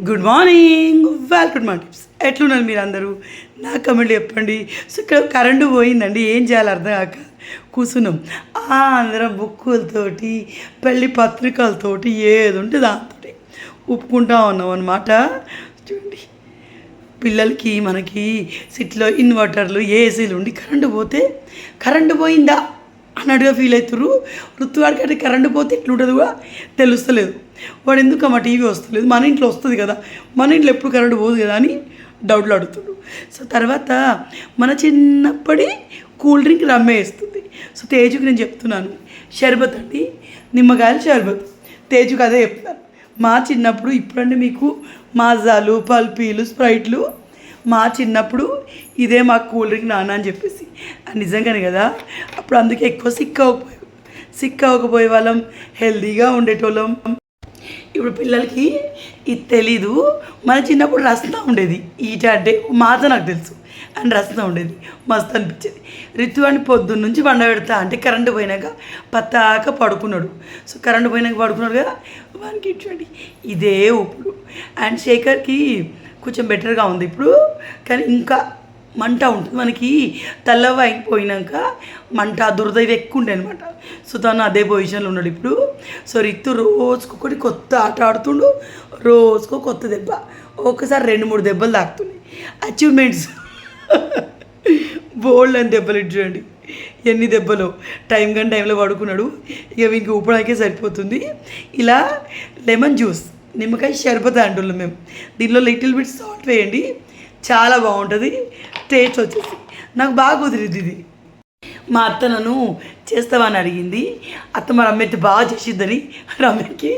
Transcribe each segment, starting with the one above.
Good morning, welcome my tips. ఎట్లున్నారు మీరు అందరూ? నా కమెంట్లు చెప్పండి. సో ఇక్కడ కరెంటు పోయిందండి, ఏం చేయాలి అర్థం కాక కూర్చున్నాం. అందరం బుక్కులతోటి పెళ్ళి పత్రికలతోటి ఏది ఉంటే దాంతో ఒప్పుకుంటా ఉన్నాం అన్నమాట. చూడండి, పిల్లలకి మనకి సిట్లో ఇన్వర్టర్లు ఏసీలు ఉండి కరెంటు పోయిందా అన్నట్టుగా ఫీల్ అవుతారు. ఋతువాడికి అంటే కరెంటు పోతే ఎట్లుంటుంది కూడా తెలుస్తలేదు. వాడు ఎందుకు మా టీవీ వస్తలేదు, మన ఇంట్లో వస్తుంది కదా, మన ఇంట్లో ఎప్పుడు కరెంటు పోదు కదా అని డౌట్లు అడుగుతాడు. సో తర్వాత మన చిన్నప్పటి కూల్ డ్రింక్ రమ్మే వేస్తుంది. సో తేజుకి నేను చెప్తున్నాను, షర్బత్ అండి, నిమ్మకాయల షర్బత్. తేజుకి అదే చెప్తాను. మా చిన్నప్పుడు, ఇప్పుడంటే మీకు మాజాలు, పల్పీలు, స్ప్రైట్లు, మా చిన్నప్పుడు ఇదే మాకు కూల్ డ్రింక్ నాన్న అని చెప్పేసి. నిజంగానే కదా, అప్పుడు అందుకే ఎక్కువ సిక్ అవ్వకపోయే వాళ్ళం, హెల్తీగా ఉండేటోళ్ళం. ఇప్పుడు పిల్లలకి ఇది తెలీదు. మన చిన్నప్పుడు రస్తా ఉండేది, ఈట అంటే మాత నాకు తెలుసు, అండ్ రస్తా ఉండేది, మస్తు అనిపించేది. రితు అని పొద్దున్న నుంచి పెడతా అంటే కరెంటు పోయినాక పత్తాక పడుకున్నాడు. సో కరెంటు పోయినాక పడుకున్నాడు కదా, వానికి ఇటువంటి ఇదే ఇప్పుడు. అండ్ శేఖర్కి కొంచెం బెటర్గా ఉంది ఇప్పుడు, కానీ ఇంకా మంట ఉంటుంది మనకి. తెల్లవ అయిపోయినాక మంట దురద ఇవి ఎక్కువ ఉండే అనమాట. సో తను అదే పొజిషన్లో ఉన్నాడు ఇప్పుడు. సో రిత్తు రోజుకొకటి కొత్త ఆట ఆడుతుండు, రోజుకో కొత్త దెబ్బ, ఒక్కసారి 2-3 దెబ్బలు తాకుతున్నాయి. అచీవ్మెంట్స్ బోల్డ్ అని దెబ్బలు చూడండి, ఎన్ని దెబ్బలు. టైంలో పడుకున్నాడు, ఇక వీనికి ఊపడానికే సరిపోతుంది. ఇలా లెమన్ జ్యూస్, నిమ్మకాయ షర్బత్ అంటున్నాం మేము. దీనిలో లిటిల్ బిట్ సాల్ట్ వేయండి, చాలా బాగుంటుంది టేస్ట్. వచ్చేసి నాకు బాగా కుదిరింది ఇది. మా అత్త నన్ను చేస్తామని అడిగింది. అత్త మా రమ్మెత్తి బాగా చేసిద్దని రమ్యకి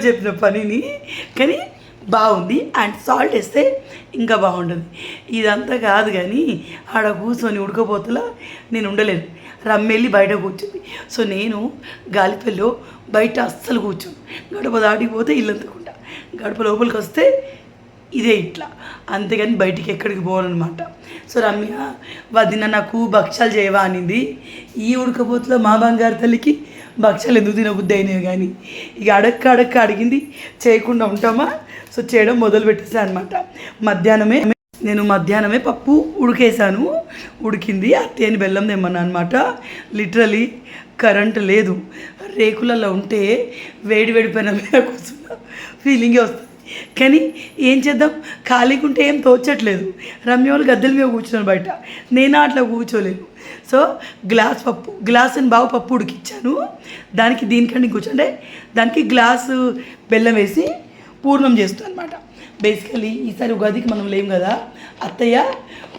చెప్పిన పనిని, కానీ బాగుంది. అండ్ సాల్ట్ వేస్తే ఇంకా బాగుంటుంది. ఇదంతా కాదు కానీ ఆడ కూర్చొని ఉడకపోతలా నేను ఉండలేను. రమ్మెళ్ళి బయట కూర్చుంది. సో నేను గాలిపల్లిలో బయట అస్సలు కూర్చోను. గడప దాటిపోతే ఇల్లంతకుండా, గడప లోపలికి వస్తే ఇదే ఇట్లా, అంతేగాని బయటికి ఎక్కడికి పోవాలన్నమాట. సో రమ్య వదిన నాకు భక్ష్యాలు చేయవా అనింది. ఈ ఉడకపోతులో మా బంగారు తల్లికి భక్ష్యాలు ఎందుకు తినబుద్ధి అయినాయి కానీ ఇక అడక్క అడిగింది, చేయకుండా ఉంటామా. సో చేయడం మొదలు పెట్టేసాను అనమాట. మధ్యాహ్నమే పప్పు ఉడికేసాను, ఉడికింది. అత్తయ్యని బెల్లం తెమ్మన్నా అనమాట. లిటరలీ కరెంటు లేదు, రేకులలో ఉంటే వేడి పెన మీద కూర్చున్న ఫీలింగే వస్తుంది. కానీ ఏం చేద్దాం, ఖాళీగా ఉంటే ఏం తోచట్లేదు. రమ్య వాళ్ళు గద్దెల మీద కూర్చున్నాను బయట, నేను అట్లా కూర్చోలేను. సో గ్లాసుని బాగా పప్పు ఉడికిచ్చాను. దానికి దీనికంటే కూర్చోంటే దానికి గ్లాసు బెల్లం వేసి పూర్ణం చేస్తాను అనమాట. బేసికలీ ఈసారి ఉగాదికి మనం లేం కదా, అత్తయ్య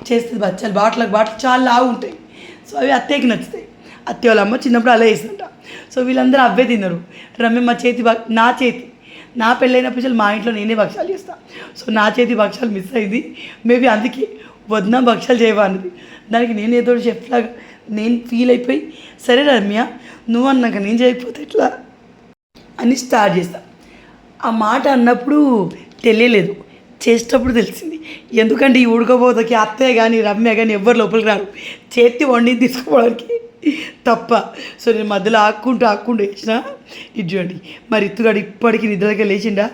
చేస్తుంది బచ్చాలు, బాటలు చాలా లావు ఉంటాయి. సో అవి అత్తయ్యకి నచ్చుతాయి. అత్తయ్య వాళ్ళ అమ్మ చిన్నప్పుడు అలా వేస్తుంట. సో వీళ్ళందరూ అవే తిన్నారు. రమ్య నా పెళ్ళైనప్పుడు మా ఇంట్లో నేనే భక్ష్యాలు చేస్తాను. సో నా చేతి భక్ష్యాలు మిస్ అయింది. మేబీ అందుకే వదిన భక్ష్యాలు చేయవా అన్నది. దానికి నేను ఏదో షెఫ్లాగా నేను ఫీల్ అయిపోయి, సరే రమ్య నువ్వు అన్నాక నేను చేయకపోతే ఎట్లా అని స్టార్ట్ చేస్తాను. ఆ మాట అన్నప్పుడు తెలియలేదు, చేసేటప్పుడు తెలిసింది. ఎందుకంటే ఈ ఉడకపోతకి అత్తయ్య కానీ రమ్య కానీ ఎవ్వరు లోపలికి రారు, చేతి వండి తీసుకోవడానికి తప్ప. సో నేను మధ్యలో ఆక్కుంటూ వేసిన. ఇది చూడండి, మరి ఇత్తుగాడు ఇప్పటికీ నిద్రలకే లేచిండా.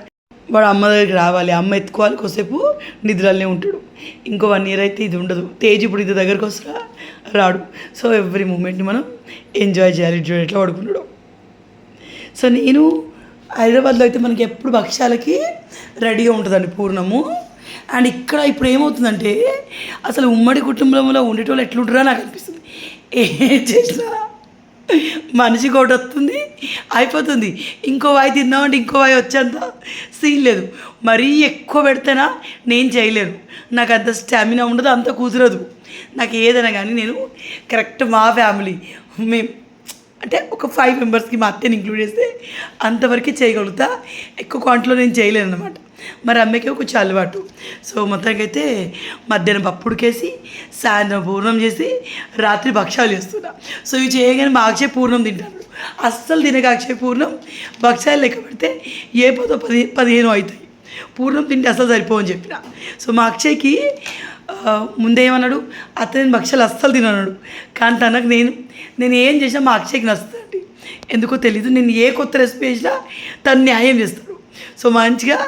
వాడు అమ్మ దగ్గరికి రావాలి, అమ్మ ఎత్తుకోవాలి, కొద్దిసేపు నిద్రలనే ఉంటాడు. ఇంకో 1 year అయితే ఇది ఉండదు. తేజ్ ఇప్పుడు ఇది దగ్గరకు వస్తా రాడు. సో ఎవ్రీ మూమెంట్ని మనం ఎంజాయ్ చేయాలి. చూడండి ఎట్లా పడుకున్నాడు. సో నేను హైదరాబాద్లో అయితే మనకి ఎప్పుడు భక్ష్యాలకి రెడీగా ఉంటుందండి పూర్ణము. అండ్ ఇక్కడ ఇప్పుడు ఏమవుతుందంటే అసలు ఉమ్మడి కుటుంబంలో ఉండేటోళ్ళు ఎట్లుంటారో నాకు అనిపిస్తుంది. ఏం చేసినా మనిషికి ఒకటి వస్తుంది, అయిపోతుంది. ఇంకో వాయి తిందామంటే ఇంకో వాయి వచ్చేంత సీన్ లేదు. మరీ ఎక్కువ పెడితేనా నేను చేయలేను, నాకు అంత స్టామినా ఉండదు, అంత కుదరదు నాకు ఏదైనా కానీ. నేను కరెక్ట్ మా ఫ్యామిలీ మేము అంటే ఒక 5 members మా అత్తని ఇంక్లూడ్ చేస్తే అంతవరకు చేయగలుగుతా. ఎక్కువ క్వాంటిటీలో నేను చేయలేను అనమాట. మరి అమ్మకి కొంచెం అలవాటు. సో మొత్తానికి అయితే మధ్యాహ్నం పప్పు ఉడికేసి, సాయంత్రం పూర్ణం చేసి, రాత్రి భక్ష్యాలు చేస్తున్నా. సో ఇవి చేయగానే మా అక్షయ్ పూర్ణం తింటాడు. అస్సలు తినక అక్షయ్ పూర్ణం భక్ష్యాలు లెక్క పెడితే ఏ 10-15 అవుతాయి. పూర్ణం తింటే అసలు సరిపోవని చెప్పిన. సో మా అక్షయ్కి ముందేమన్నాడు, అతని భక్ష్యాలు అస్సలు తినన్నాడు. కానీ తనకు నేను ఏం చేసినా మా అక్షయ్కి నచ్చుతుంది. ఎందుకో తెలీదు, నేను ఏ కొత్త రెసిపీ చేసినా తను న్యాయం చేస్తాడు. సో మంచిగా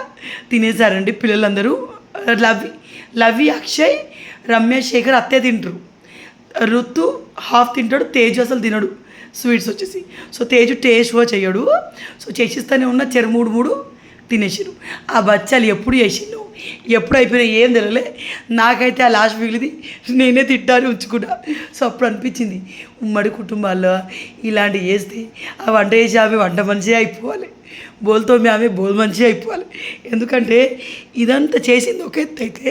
తినేసారండి పిల్లలందరూ. లవి అక్షయ్ రమ్య శేఖర్ అత్తే తింటారు. రుతు హాఫ్ తింటాడు, తేజు అసలు తినడు స్వీట్స్ వచ్చేసి. సో తేజు టేస్ట్ చేయడు. సో చేసిస్తూనే ఉన్న మూడు తినేసిరు. ఆ బచ్చాలు ఎప్పుడు చేసిండు, ఎప్పుడు అయిపోయినాయి ఏం తెలియలే. నాకైతే ఆ లాస్ట్ మిగిలిది నేనే తిట్టాను ఉంచుకున్నా. సో అప్పుడు అనిపించింది ఉమ్మడి కుటుంబాల్లో ఇలాంటివి చేస్తే ఆ వంట చేసి ఆమె వంట మనిషి అయిపోవాలి, బోల్తో ఆమె బోల్ మనిషి అయిపోవాలి. ఎందుకంటే ఇదంతా చేసింది ఒక ఎత్తు అయితే,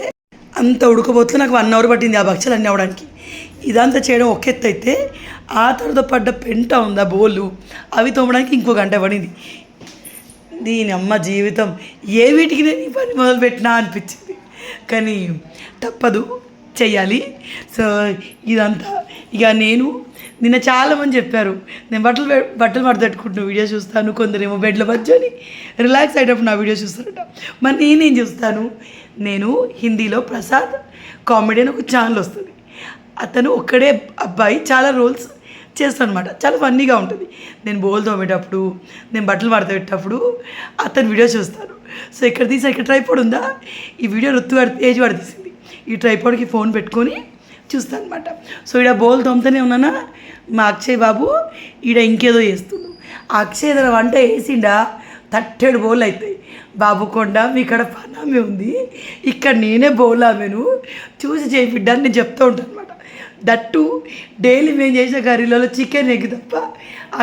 అంత ఉడకపోతే నాకు 1 అవర్ పట్టింది ఆ భక్షలు అన్నీ అవ్వడానికి. ఇదంతా చేయడం ఒక ఎత్తు అయితే, ఆ తర్వాత పడ్డ పెంట ఉందా బోళ్ళు అవి తోమడానికి ఇంకో గంట పడింది. దీని అమ్మ జీవితం ఏ వీటికి నేను ఈ పని మొదలుపెట్టినా అనిపించింది. కానీ తప్పదు, చెయ్యాలి. సో ఇదంతా ఇక నేను నిన్న చాలామంది చెప్పారు నేను బట్టలు మడతట్టుకుంటున్న వీడియో చూస్తాను, కొందరేమో బెడ్ల మధ్యని రిలాక్స్ అయ్యేటప్పుడు నా వీడియో చూస్తారట. మరి నేనేం చూస్తాను, నేను హిందీలో ప్రసాద్ కామెడీ అని ఒక ఛానల్ వస్తుంది. అతను ఒక్కడే అబ్బాయి చాలా రోల్స్ చేస్తాను అనమాట, చాలా ఫన్నీగా ఉంటుంది. నేను బోల్ తోమేటప్పుడు, నేను బట్టలు మడతపెట్టేటప్పుడు అతను వీడియో చూస్తాను. సో ఇక్కడ ఇక్కడ ట్రైపాడ్ ఉందా, ఈ వీడియో ఏజ్ వాడు తీసింది. ఈ ట్రైపాడ్కి ఫోన్ పెట్టుకొని చూస్తాను అనమాట. సో ఈడ బోల్ తోముతూనే ఉన్నానా, మా అక్షయ్ బాబు ఈడ ఇంకేదో చేస్తుండు. ఆ అక్షయ్ ఏదైనా వంట వేసిండా 37 బౌల్ అవుతాయి. బాబు కొండ మీ ఇక్కడ పనామే ఉంది, ఇక్కడ నేనే బౌల్ ఆమెను చూసి చేయిద్దాన్ని నేను చెప్తూ ఉంటాను అనమాట. దట్టు డైలీ మేము చేసే కర్రీలలో చికెన్ ఎగ్ తప్ప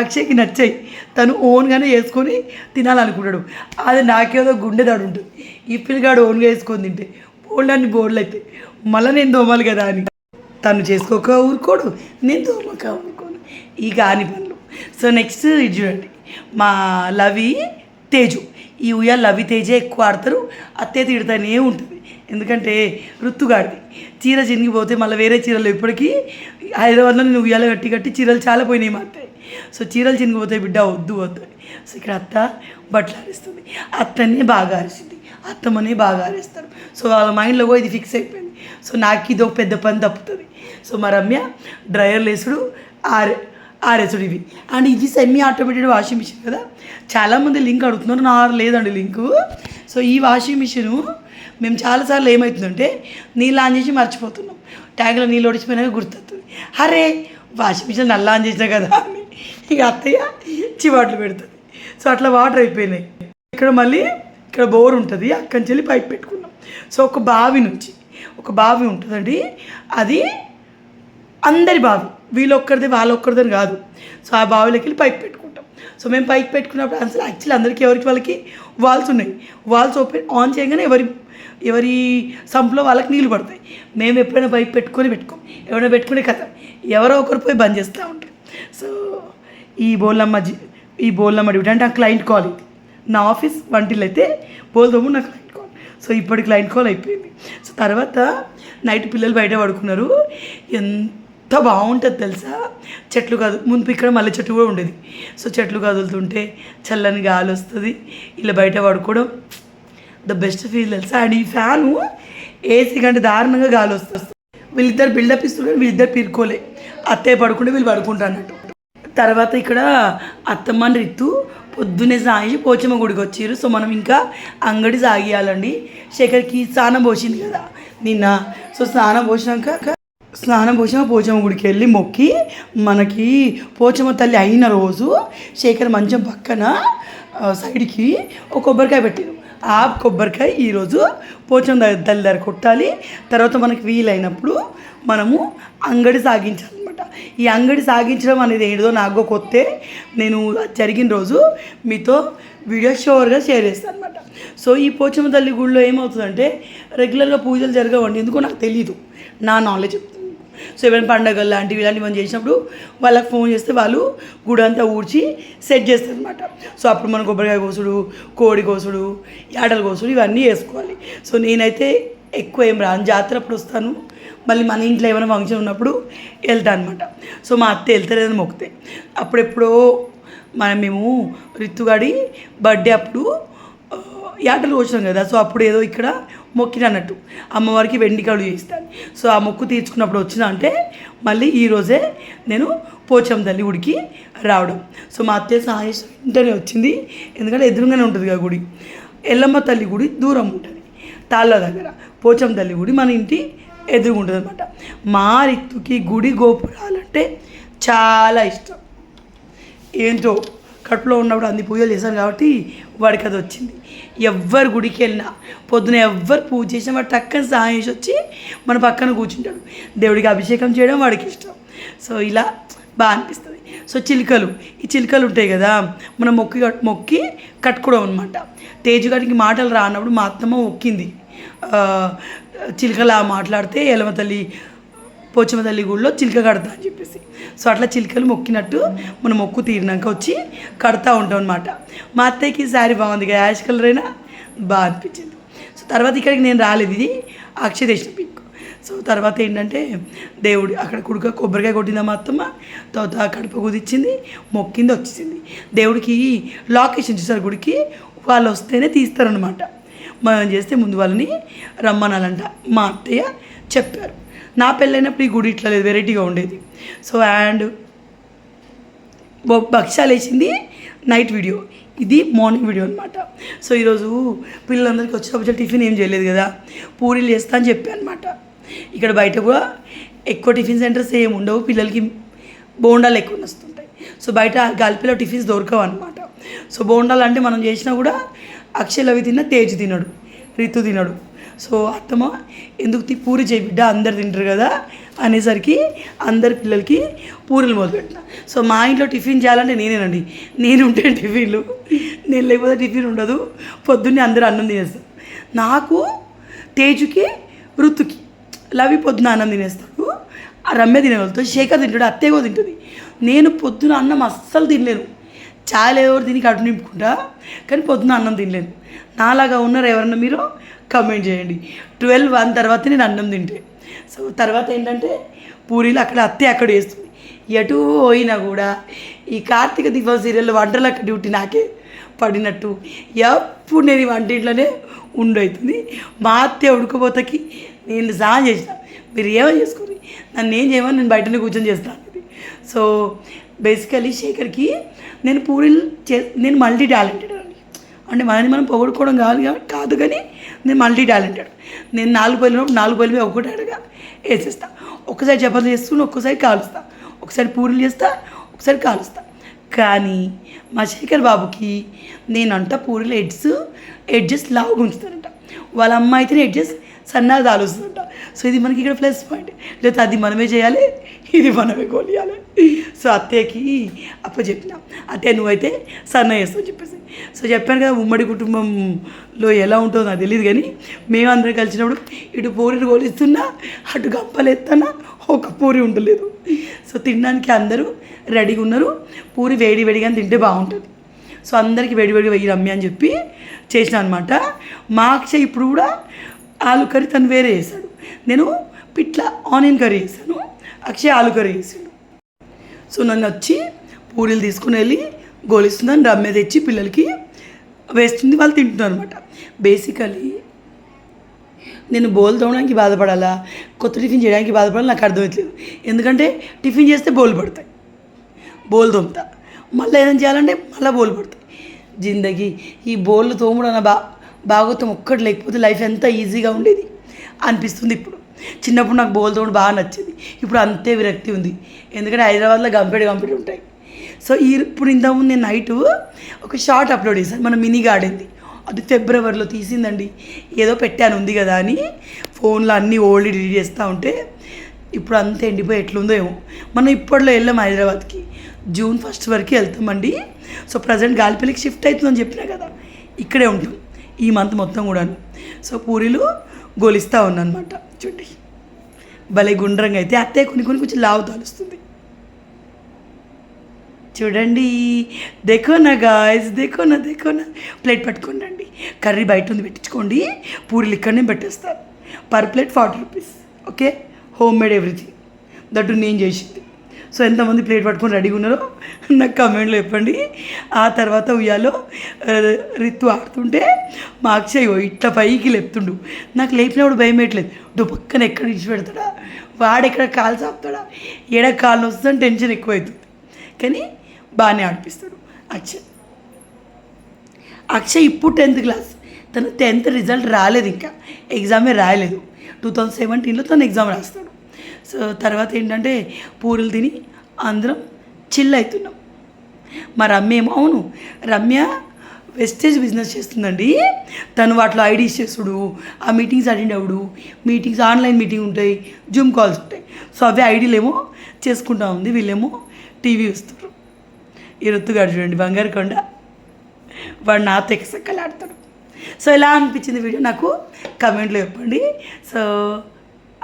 అక్షయ్కి నచ్చాయి, తను ఓన్గానే వేసుకొని తినాలనుకుంటాడు. అది నాకేదో గుండె దాడు ఉంటుంది. ఈ పిల్లగాడు ఓన్గా వేసుకొని తింటే బోల్డ్ బోర్డులు అవుతాయి, మళ్ళీ నేను దోమాలి కదా అని. తను చేసుకోక ఊరుకోడు, నేను దోమక ఊరుకోను, ఈ కాని పనులు. సో నెక్స్ట్ ఇది చూడండి, మా లవి తేజు. ఈ ఉయ్యాల లవి తేజే ఎక్కువ ఆడతారు, అత్తే తిడతానే ఉంటుంది. ఎందుకంటే రుత్తుగాడిది చీర చినిగిపోతే మళ్ళీ వేరే చీరలు ఇప్పటికీ హైదరాబాద్లో నేను ఉయ్యాల కట్టి చీరలు చాలా పోయినాయి మా అత్తయ్య. సో చీరలు చినిగిపోతే బిడ్డ వద్దు అని. సో ఇక్కడ అత్త బట్టలు ఆరేస్తుంది, అత్తనే బాగా ఆరేసింది, అత్తమ్మనే బాగా ఆరేస్తారు. సో వాళ్ళ మైండ్లో ఇది ఫిక్స్ అయిపోయింది. సో నాకు ఇది ఒక పెద్ద పని తప్పుతుంది. సో మా రమ్య డ్రయర్లు వేసుడు ఆరేసుడు ఇవి. అండ్ ఇది సెమీ ఆటోమేటెడ్ వాషింగ్ మిషన్ కదా, చాలామంది లింక్ అడుగుతున్నారు, నా లేదండి లింకు. సో ఈ వాషింగ్ మిషను మేము చాలాసార్లు ఏమవుతుందంటే నీళ్ళు ఆన్ చేసి మర్చిపోతున్నాం, ట్యాంక్లో నీళ్ళు ఒడిచిపోయినాక గుర్తొస్తుంది, అరే వాషింగ్ మిషన్ నల్ల ఆన్ చేసినా కదా అని ఇక అత్తయ్య చివాట్లు పెడుతుంది. సో అట్లా వాటర్ అయిపోయినాయి. ఇక్కడ మళ్ళీ ఇక్కడ బోర్ ఉంటుంది, అక్కడి నుంచి వెళ్ళి పైప్ పెట్టుకున్నాం. సో ఒక బావి ఉంటుందండి, అది అందరి బావి, వీళ్ళొక్కరిది వాళ్ళొక్కరిదని కాదు. సో ఆ బావిలోకి వెళ్ళి పైప్ పెట్టుకుంటాం. సో మేము పైప్ పెట్టుకున్నప్పుడు అసలు యాక్చువల్లీ అందరికీ వాళ్ళకి వాల్స్ ఉన్నాయి. వాల్స్ ఆన్ చేయగానే ఎవరి సంపులో వాళ్ళకి నీళ్ళు పడతాయి. మేము ఎప్పుడైనా పైప్ పెట్టుకోం, ఎవరైనా పెట్టుకునే కదా ఎవరో ఒకరు పోయి బంద్ చేస్తూ ఉంటారు. సో ఈ బోల్లమ్మ డ్యూటీ అంటే ఆ క్లయింట్ కాల్. ఇది నా ఆఫీస్ వంటిల్ అయితే బోల్దమ్ము నా క్లయింట్ కాల్. సో ఇప్పటి క్లయింట్ కాల్ అయిపోయింది. సో తర్వాత నైట్ పిల్లలు బయట పడుకున్నారు. ఎంత బాగుంటుంది తెలుసా, చెట్లు ముందు ఇక్కడ మల్లె చెట్టు కూడా ఉండేది. సో చెట్లు కదులుతుంటే చల్లని గాలి వస్తుంది, ఇలా బయట పడుకోవడం ద బెస్ట్ ఫీల్ తెలుసా. అండ్ ఈ ఫ్యాను ఏసీ కంటే దారుణంగా గాలి వస్తుంది. వీళ్ళిద్దరు బిల్డప్ ఇస్తున్నారు, వీళ్ళిద్దరు పీరుకోలే, అత్తయ్య పడుకుంటే వీళ్ళు పడుకుంటా అన్నట్టు. తర్వాత ఇక్కడ అత్తమ్మ రిత్తు పొద్దున్నే సాగి పోచమ్మ గుడికి వచ్చారు. సో మనం ఇంకా అంగడి సాగియాలండి. శేఖర్కి స్నానం పోసింది కదా నిన్న. సో స్నానం పోసిన పోచమ్మ గుడికి వెళ్ళి మొక్కి, మనకి పోచమ్మ తల్లి అయిన రోజు శేఖర్ మంచం పక్కన సైడ్కి ఒక కొబ్బరికాయ పెట్టారు. ఆ కొబ్బరికాయ ఈరోజు పోచమ్మ తల్లి దగ్గర కొట్టాలి. తర్వాత మనకి వీలైనప్పుడు మనము అంగడి సాగించాలన్నమాట. ఈ అంగడి సాగించడం అనేది ఏదో నాకు కొత్త, నేను జరిగిన రోజు మీతో వీడియో షోర్గా షేర్ చేస్తాను అనమాట. సో ఈ పోచమ్మ తల్లి గుడిలో ఏమవుతుందంటే రెగ్యులర్గా పూజలు జరగవండి, ఎందుకో నాకు తెలీదు, నా నాలెడ్జ్ చెప్తుంది. సో ఏమైనా పండగలు లాంటివి ఇలాంటివి చేసినప్పుడు వాళ్ళకి ఫోన్ చేస్తే వాళ్ళు గుడి అంతా ఊడ్చి సెట్ చేస్తారు అనమాట. సో అప్పుడు మనం కొబ్బరికాయ కోసుడు, కోడి కోసుడు, యాటలు కోసుడు ఇవన్నీ వేసుకోవాలి. సో నేనైతే ఎక్కువ ఏం రాను, జాతర అప్పుడు వస్తాను, మళ్ళీ మన ఇంట్లో ఏమైనా ఫంక్షన్ ఉన్నప్పుడు వెళ్తాను అనమాట. సో మా అత్త వెళ్తారేదని మొక్కితే అప్పుడెప్పుడో మేము రిత్తుగాడి బర్త్డే అప్పుడు యాటలు కోసినాం కదా. సో అప్పుడు ఏదో ఇక్కడ మొక్కిన అన్నట్టు అమ్మవారికి వెండికాయలు చేస్తాను. సో ఆ మొక్కు తీర్చుకున్నప్పుడు వచ్చిన అంటే మళ్ళీ ఈరోజే నేను పోచమ్మ తల్లి గుడికి రావడం. సో మా అత్తయ్య సహాయం వెంటనే వచ్చింది, ఎందుకంటే ఎదురుగానే ఉంటుంది కదా గుడి. ఎల్లమ్మ తల్లి గుడి దూరం ఉంటుంది, తాళ్ళ దగ్గర. పోచమ్మ తల్లి గుడి మన ఇంటి ఎదురుగుంటుంది అనమాట. మా రితుకి గుడి గోపురాలంటే చాలా ఇష్టం. ఏంటో కడుపులో ఉన్నప్పుడు అన్ని పూజలు చేశాను కాబట్టి వాడికి అది వచ్చింది. ఎవ్వరు గుడికి వెళ్ళినా పొద్దున ఎవ్వరు పూజ చేసినా వాడు టక్కని సాయం చేసి వచ్చి మన పక్కన కూర్చుంటాడు. దేవుడికి అభిషేకం చేయడం వాడికి ఇష్టం. సో ఇలా బాగా అనిపిస్తుంది. సో చిలుకలు, ఈ చిలుకలు ఉంటాయి కదా, మనం మొక్కి కట్టుకోవడం అనమాట. తేజుగాడికి మాటలు రానప్పుడు మా అత్తమ్మ మొక్కింది, చిలుకలా మాట్లాడితే ఎలమ తల్లి పోచమ్మ తల్లి గుడిలో చిలుక కడతా అని చెప్పేసి. సో అట్లా చిలుకలు మొక్కినట్టు మనం మొక్కు తీరినాక వచ్చి కడతా ఉంటాం అనమాట. మా అత్తయ్యకి శారీ బాగుంది కదా, యాష్ కలర్ అయినా బాగా అనిపించింది. సో తర్వాత ఇక్కడికి నేను రాలేదు, ఇది అక్షయ తెచ్చిన పిక్. సో తర్వాత ఏంటంటే దేవుడు అక్కడ కొబ్బరికాయ కొట్టిందా మా అత్తమ్మ, తర్వాత కడప కుదిచ్చింది, మొక్కింది, వచ్చేసింది. దేవుడికి లొకేషన్ చూసారు గుడికి, వాళ్ళు వస్తేనే తీస్తారనమాట. మనం చేస్తే ముందు వాళ్ళని రమ్మనాలంట. మా అత్తయ్య చెప్పారు. నా పెళ్ళైనప్పుడు ఈ గుడి ఇట్లా లేదు, వెరైటీగా ఉండేది. సో అండ్ భక్ష్యాలు వేసింది నైట్ వీడియో, ఇది మార్నింగ్ వీడియో అనమాట. సో ఈరోజు పిల్లలందరికీ వచ్చినప్పుడు టిఫిన్ ఏం చేయలేదు కదా, పూరీలు చేస్తా అని చెప్పాను అనమాట. ఇక్కడ బయట కూడా ఎక్కువ టిఫిన్ సెంటర్స్ ఏమి ఉండవు, పిల్లలకి బోండాలు ఎక్కువ వస్తుంటాయి. సో బయట గల్పిలో టిఫిన్స్ దొరకవు అనమాట. సో బోండాలు అంటే మనం చేసినా కూడా అక్షయ్ అవి తిన్న, తేజ్ తినడు, రితు తినడు. సో అత్తమ్మ ఎందుకు పూరి చేయి బిడ్డ, అందరు తింటారు కదా అనేసరికి అందరి పిల్లలకి పూరీలు మొదలుపెట్టిన. సో మా ఇంట్లో టిఫిన్ చేయాలంటే నేనేనండి, నేను ఉంటే టిఫిన్లు, నేను లేకపోతే టిఫిన్ ఉండదు. పొద్దున్నే అందరూ అన్నం తినేస్తారు. నాకు, తేజుకి, ఋతుకి, లవి పొద్దున అన్నం తినేస్తాడు, ఆ రమ్య తినగలుగుతాడు, శేఖర్ తింటాడు, అత్తయ్య కూడా తింటుంది. నేను పొద్దున అన్నం అస్సలు తినలేను. చాలా ఎవరు తిని కడుపు నింపుకుంటా, కానీ పొద్దున అన్నం తినలేను. నాలాగా ఉన్నారు ఎవరన్నా మీరు కమెంట్ చేయండి. 12-1 తర్వాత నేను అన్నం తింటే. సో తర్వాత ఏంటంటే పూరీలు అక్కడ అత్తయ్య అక్కడ వేస్తుంది. ఎటు పోయినా కూడా ఈ కార్తీక దీపం సీరియల్లో వంటలకు డ్యూటీ నాకే పడినట్టు ఎప్పుడు నేను ఈ వంటింట్లోనే ఉండవుతుంది. మా అత్తయ్య ఉడకపోతకి నేను సాయం చేసిన, మీరు ఏమని చేసుకోరు, నన్ను ఏం చేయమని నేను బయటనే కూర్చొని చేస్తాను. సో బేసికలీ శేఖర్కి నేను పూరీలు నేను మల్టీ టాలెంటెడ్ అండి. అంటే మనని మనం పొగడుకోవడం కాదు కానీ నేను మల్టీ టాలెంటెడ్. నేను 4 పళ్ళినప్పుడు 4 పళ్ళి ఒక్కటి అడగా వేసేస్తా. ఒక్కసారి చపాతీలు చేస్తున్నా, ఒక్కసారి కాలుస్తా, ఒకసారి పూరీలు చేస్తా, ఒకసారి కాలుస్తా. కానీ మా శేఖర్ బాబుకి నేనంట పూరీలు ఎడ్జెస్ లావుగా ఉంచుతానంట, వాళ్ళ అమ్మ అయితేనే ఎడ్జెస్ సన్నగా తాలుస్తుందంట. సో ఇది మనకి ఇక్కడ ప్లస్ పాయింట్. లేకపోతే అది మనమే చేయాలి, ఇది మనమే కొలియాలి. సో అత్తయ్యకి చెప్పిన, అత్తయ్య నువ్వైతే సన్న చేస్తావు చెప్పేసి. సో చెప్పాను కదా, ఉమ్మడి కుటుంబంలో ఎలా ఉంటుందో నాకు తెలియదు, కానీ మేమందరం కలిసినప్పుడు ఇటు పూరీలు కొలిస్తున్నా, అటు గంపలు ఎత్తన్నా, ఒక పూరి ఉండలేదు. సో తినడానికి అందరూ రెడీగా ఉన్నారు. పూరి వేడిగా తింటే బాగుంటుంది. సో అందరికీ వేడిగా వెయ్యి రమ్మి అని చెప్పి చేసిన అనమాట. మా అక్షయ్ ఇప్పుడు కూడా ఆలు కర్రీ తను వేరే చేశాడు, నేను పిట్ల ఆనియన్ కర్రీ చేశాను, అక్షయ్ ఆలు కర్రీ చేసాడు. సో నన్ను వచ్చి పూరీలు తీసుకుని వెళ్ళి గోలిస్తున్నాను, రమ్య తెచ్చి పిల్లలకి వేస్తుంది, వాళ్ళు తింటున్నారు అనమాట. బేసికలీ నేను బోల్ తోమడానికి బాధపడాలా, కొత్త టిఫిన్ చేయడానికి బాధపడాలి నాకు అర్థమవుతలేదు. ఎందుకంటే టిఫిన్ చేస్తే బోల్ పడతాయి, బోల్ తోముతా, మళ్ళీ ఏదైనా చేయాలంటే మళ్ళీ బోల్ పడతాయి. జిందగీ ఈ బోళ్ళు తోముడన్న భాగవతం ఒక్కటి లేకపోతే లైఫ్ ఎంత ఈజీగా ఉండేది అనిపిస్తుంది ఇప్పుడు. చిన్నప్పుడు నాకు బోల్ తోముడు బాగా నచ్చేది, ఇప్పుడు అంతే విరక్తి ఉంది. ఎందుకంటే హైదరాబాద్లో గంపెడు ఉంటాయి. సో ఇప్పుడు ఇంతకుముందు నేను నైట్ ఒక షార్ట్ అప్లోడ్ చేశాను, మన మినీ గార్డెన్ది. అది ఫిబ్రవరిలో తీసిందండి. ఏదో పెట్టాను ఉంది కదా అని ఫోన్లో అన్నీ ఓల్డ్ డిలీట్ చేస్తూ ఉంటే ఇప్పుడు అంతా ఎండిపోయి ఎట్లుందో ఏమో. మనం ఇప్పట్లో వెళ్ళాం హైదరాబాద్కి, June 1 వరకు వెళ్తామండి. సో ప్రజెంట్ గాలిపల్లికి షిఫ్ట్ అవుతుందని చెప్పినా కదా, ఇక్కడే ఉంటాం ఈ మంత్ మొత్తం కూడాను. సో పూరీలు గోలిస్తూ ఉన్నాను అనమాట. చూడండి భలే గుండ్రంగా అయితే, అత్తయ్య కొన్ని కొంచెం లావు తాలుస్తుంది. చూడండి, దేకోనా గాయస్, దేకోనా ప్లేట్ పట్టుకోండి అండి. కర్రీ బయట ఉంది పెట్టించుకోండి, పూరీలు ఇక్కడనే పెట్టేస్తారు. Per plate 40 rupees. Okay, home made everything, that నేను చేసింది. సో ఎంతమంది ప్లేట్ పట్టుకొని రెడీగా ఉన్నారో నాకు కమెంట్లో చెప్పండి. ఆ తర్వాత ఉయ్యాలో రితు ఆడుతుంటే మా అక్షయ్ ఇట్లా పైకి లేపుతుండు. నాకు లేపినప్పుడు భయం పెట్టలేదు, పక్కన ఎక్కడ ఇచ్చి పెడతాడా, వాడెక్కడ కాలు చాపుతాడా, ఎడ కాళ్ళు వస్తుందని టెన్షన్ ఎక్కువవుతుంది. కానీ బాగానే ఆడిపిస్తాడు అక్షయ్ ఇప్పుడు 10th క్లాస్. తను 10th రిజల్ట్ రాలేదు, ఇంకా ఎగ్జామే రాయలేదు. 2017లో తను ఎగ్జామ్ రాస్తాడు. సో తర్వాత ఏంటంటే పూరీలు తిని అందరం చిల్ అవుతున్నాం. మా రమ్య ఏమో, అవును రమ్య వెస్టేజ్ బిజినెస్ చేస్తుందండి. తను వాటిలో ఐడీస్ చేసుడు, ఆ మీటింగ్స్ అటెండ్ అవ్వడు, మీటింగ్స్ ఆన్లైన్ మీటింగ్ ఉంటాయి, జూమ్ కాల్స్ ఉంటాయి. సో అవే ఐడీలు ఏమో చేసుకుంటా ఉంది, వీళ్ళేమో టీవీ చూస్తారు. ఈ రుత్తుగాడు చూడండి బంగారు కొండ, వాడు నాతో ఎక్కసక్కలాడతాడు. సో ఎలా అనిపించింది వీడియో నాకు కమెంట్లో చెప్పండి. సో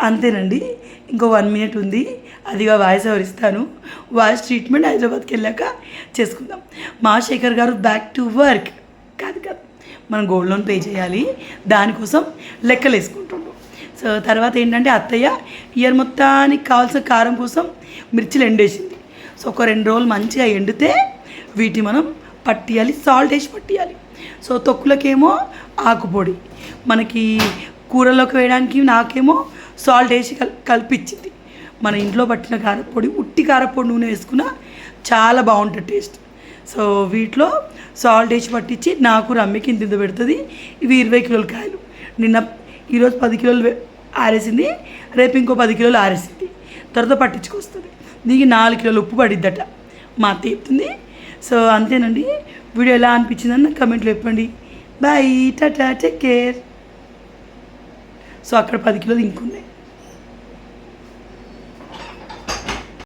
అంతేనండి, ఇంకో 1 minute ఉంది, అదిగా వాయిస్ ఓవర్ ఇస్తాను. వాయిస్ ట్రీట్మెంట్ హైదరాబాద్కి వెళ్ళాక చేసుకుందాం. మా శేఖర్ గారు బ్యాక్ టు వర్క్ కాదు, మనం గోల్డ్ లోన్ పే చేయాలి, దానికోసం లెక్కలు వేసుకుంటుండు. సో తర్వాత ఏంటంటే అత్తయ్య ఇయర్ మొత్తానికి కావాల్సిన కారం కోసం మిర్చిలు ఎండేసింది. సో ఒక 2 రోజులు మంచిగా ఎండితే వీటిని మనం పట్టియాలి, సాల్ట్ వేసి పట్టియాలి. సో తొక్కులకేమో ఆకుపొడి, మనకి కూరలోకి వేయడానికి నాకేమో సాల్ట్ వేసి కలిపించింది. మన ఇంట్లో పట్టిన కారపొడి, ఉట్టి కారపొడి నూనె వేసుకున్న చాలా బాగుంటుంది టేస్ట్. సో వీటిలో సాల్ట్ వేసి పట్టించి నాకు రమ్మికి ఇంత పెడుతుంది. ఇవి 20 కిలోల కాయలు. ఈరోజు 10 కిలోలు ఆరేసింది, రేపు ఇంకో 10 కిలోలు ఆరేసింది, తర్వాత పట్టించుకొస్తుంది. దీనికి 4 కిలోలు ఉప్పు పడిద్దట మా అత్త చెప్తుంది. సో అంతేనండి, వీడియో ఎలా అనిపించిందని నాకు కమెంట్లో చెప్పండి. Bye, tata, take care. So అక్కడ 10 కిలోలు ఇంకున్నాయి.